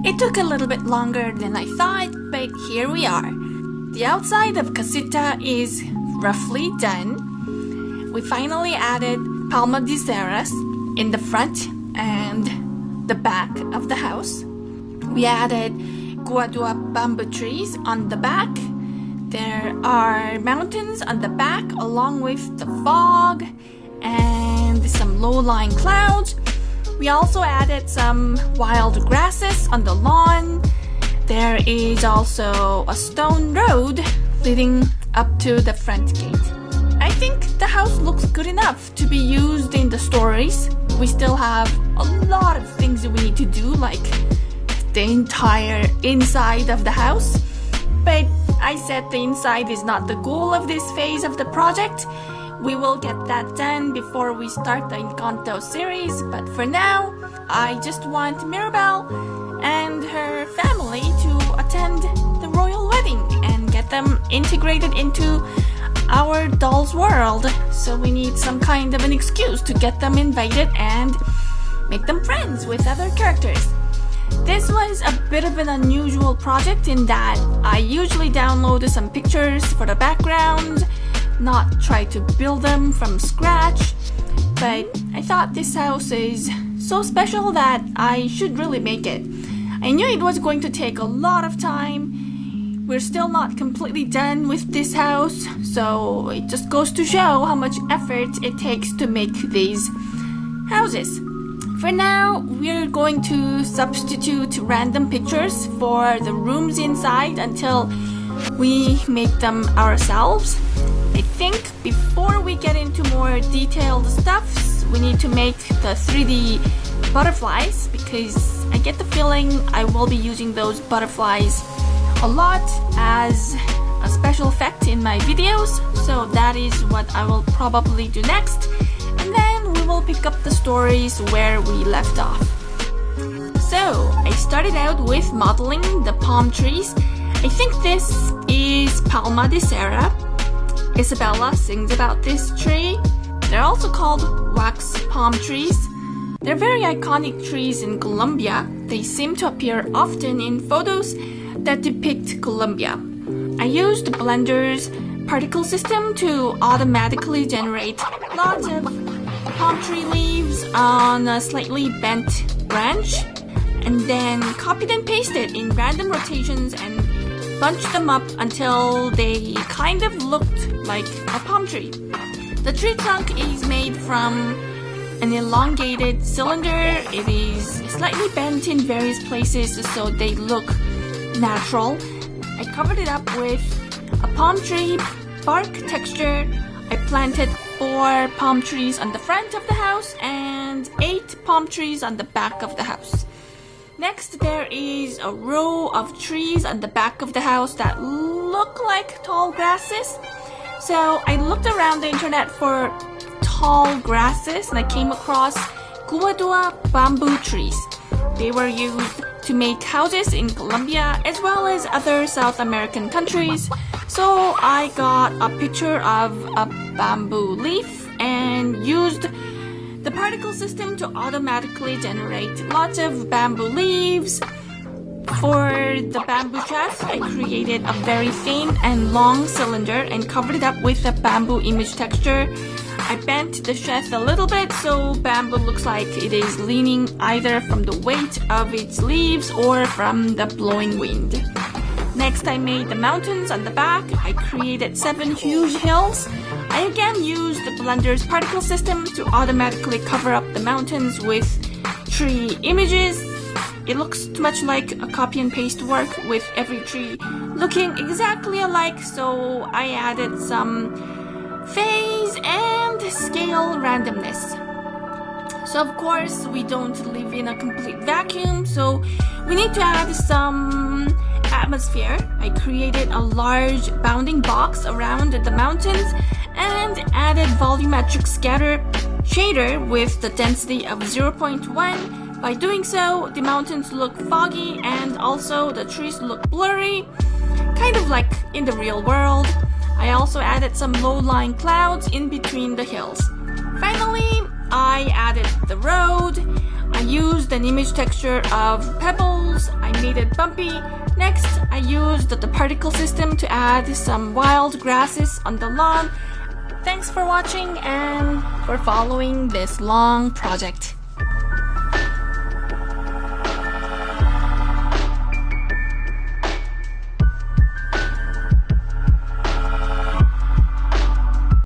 It took a little bit longer than I thought, but here we are. The outside of Casita is roughly done. We finally added Palma De Ceras in the front and the back of the house. We added Guadua bamboo trees on the back. There are mountains on the back along with the fog and some low-lying clouds. We also added some wild grasses on the lawn. There is also a stone road leading up to the front gate. I think the house looks good enough to be used in the stories. We still have a lot of things we need to do, like the entire inside of the house. But I said the inside is not the goal of this phase of the project. We will get that done before we start the Encanto series, but for now, I just want Mirabel and her family to attend the royal wedding and get them integrated into our doll's world. So we need some kind of an excuse to get them invited and make them friends with other characters. This was a bit of an unusual project in that I usually download some pictures for the background, not try to build them from scratch, but I thought this house is so special that I should really make it. I knew it was going to take a lot of time. We're still not completely done with this house, so it just goes to show how much effort it takes to make these houses. For now, we're going to substitute random pictures for the rooms inside until we make them ourselves. I think before we get into more detailed stuffs, we need to make the 3D butterflies because I get the feeling I will be using those butterflies a lot as a special effect in my videos. So that is what I will probably do next. And then we will pick up the stories where we left off. So I started out with modeling the palm trees. I think this is Palma De Cera. Isabella sings about this tree. They're also called wax palm trees. They're very iconic trees in Colombia. They seem to appear often in photos that depict Colombia. I used Blender's particle system to automatically generate lots of palm tree leaves on a slightly bent branch, and then copied and pasted in random rotations and bunched them up until they kind of looked like a palm tree. The tree trunk is made from an elongated cylinder. It is slightly bent in various places so they look natural. I covered it up with a palm tree bark texture. I planted 4 palm trees on the front of the house and 8 palm trees on the back of the house. Next, there is a row of trees on the back of the house that look like tall grasses. So I looked around the internet for tall grasses and I came across Guadua bamboo trees. They were used to make houses in Colombia as well as other South American countries. So I got a picture of a bamboo leaf and used the particle system to automatically generate lots of bamboo leaves. For the bamboo shaft, I created a very thin and long cylinder and covered it up with a bamboo image texture. I bent the shaft a little bit so bamboo looks like it is leaning either from the weight of its leaves or from the blowing wind. Next, I made the mountains on the back. I created 7 huge hills. I again used the Blender's particle system to automatically cover up the mountains with tree images. It looks too much like a copy and paste work with every tree looking exactly alike, so I added some phase and scale randomness. So of course we don't live in a complete vacuum, so we need to add some atmosphere. I created a large bounding box around the mountains and added volumetric scatter shader with the density of 0.1. By doing so, the mountains look foggy and also the trees look blurry, kind of like in the real world. I also added some low-lying clouds in between the hills. Finally, I added the road. I used an image texture of pebbles. I made it bumpy. Next, I used the particle system to add some wild grasses on the lawn. Thanks for watching and for following this long project.